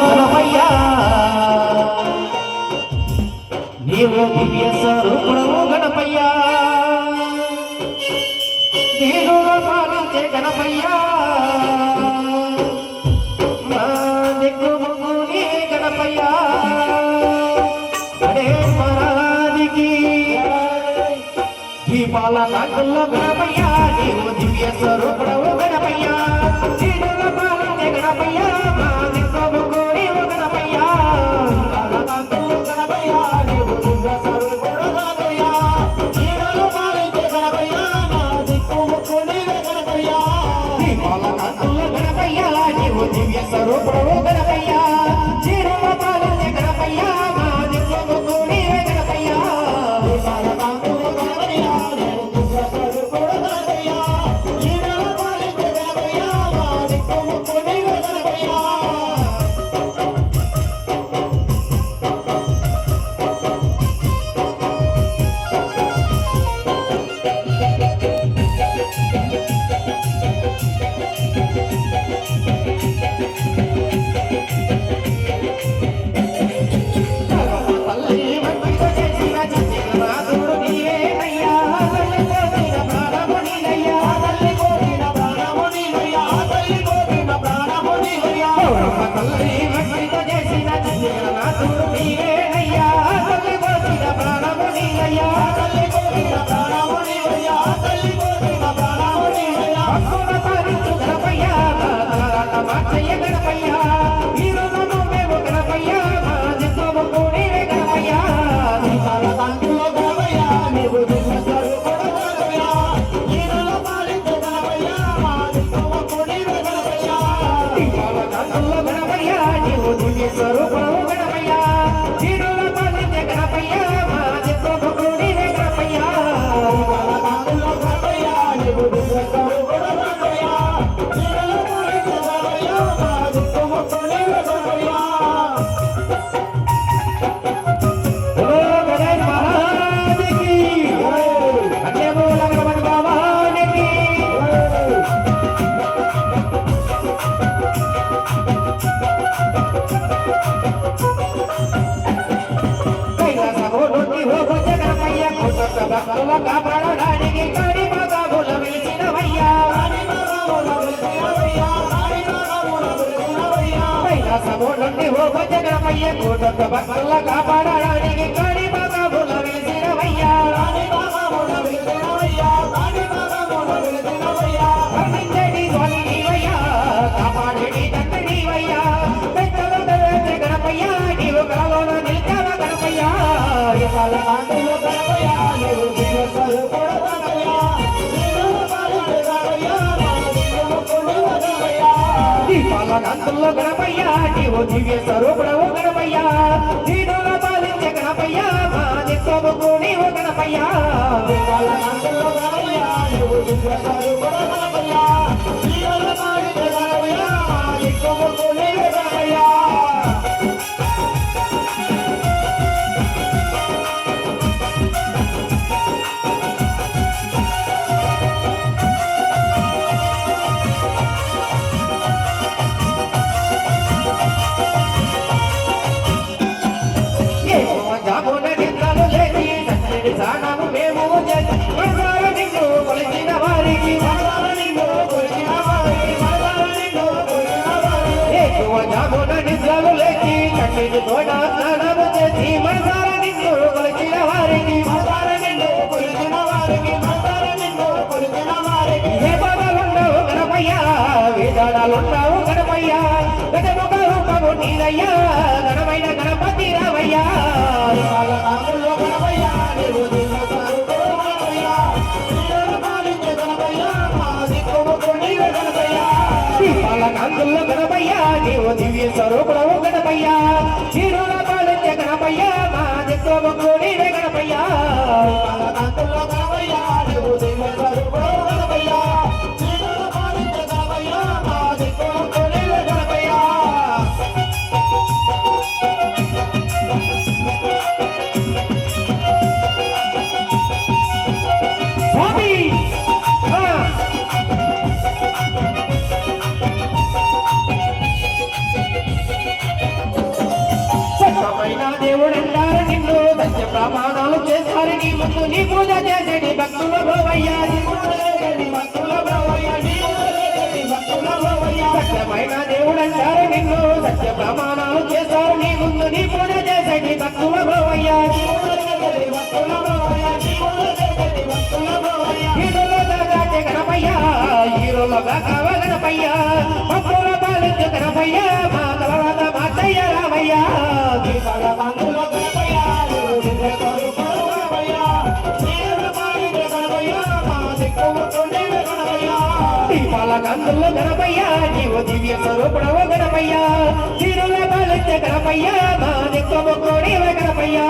గణపయ్యా నీవు దివ్య స్వరూపుడవు గణపయ్యా నీరుగా పాలించే గణపయ్యా మా దిక్కుముని గణపయ్యా గణేశ్వరానికి దీపాల కాకుల్లో గణపయ్యా నీవు దివ్య స్వరూపుడవు గణపయ్యా నీరుగా పాలించే గణపయ్యా మా దిక్కుముని గణపయ్యా దివ్య స్వరూపుడవు గణపయ్యా చిరుమ పాలనే గణపయ్యా మా దిక్కుముని గణపయ్యా దివ్య స్వరూపుడవు గణపయ్యా చిరుమ పాలనే గణపయ్యా మా దిక్కుముని గణపయ్యా స్వరూపుడవు గణపయ్యా చిరుల పాలించే గణపయ్యా మా దిక్కుముని గణపయ్యా కాపాడడానికి కాడి బాబుల వెలిసినవయ్యా కైలాసముండి ఓ గణపయ్య కోటొక్క భక్తుల కాపాడడానికి కాడి బాబుల వెలిసినవయ్యా పండించడి స్వామి నీవయ్యా కాపాడేటి తండ్రి నీవయ్యా పెద్దలు గణపయ్యా నీవు కాలోన నిలిచావ గణపయ్యా దీపాలంతుల్లో గణపయ్యా నీవు దివ్య స్వరూపుడవు గణపయ్యా దీనుల పాలించే గణపయ్యా మా దిక్కుముని గణపయ్యా దీపాలంతుల్లో గణపయ్యా నీవు దివ్య స్వరూపుడవు గణపయ్యా దీనుల పాలించే గణపయ్యా మా దిక్కుముని గణపయ్యా వేదాలున్నావు గణపయ్యా గణముఖ రూపము నీరయ్యా గణమైన గణపతి రావయ్యా గణపయ్యా దీపాలంతుల్లో గణపయ్యా నీవు దివ్య స్వరూపుడవు గణపయ్యా చిరుల పాలించే గణపయ్యా మా దిక్కుముని గణపయ్యా దీపాలంతుల్లో గణపయ్యా నీవు దివ్య స్వరూపుడవు గణపయ్యా చిరుల పాలించే గణపయ్యా మా దిక్కుముని గణపయ్యా స్వామి సత్యమైన దేవుడంటారు నిన్ను సత్య ప్రమాణాలు చేస్తారు నీ ముందు నీ పూజ చేసేటి భక్తుల భోవయ్యా సత్యమైన దేవుడంటారు నిన్ను సత్య ప్రమాణాలు చేస్తారు నీ ముందు నీ పూజ చేసేటి భక్తుల భోవయ్యా హీరోలుగా గణపయ్యా హీరోలుగా కావ గణపయ్యా భక్తుల పాలించు గణపయ్యా మా తర్వాత మాతయ్య రామయ్యా దీపాల కందుల్లో గణపయ్యా నీవు దివ్య స్వరూపుడవు గణపయ్యా హీరోల పాలించే గణపయ్యా మా దిక్కు మొక్కుడివే గణపయ్యా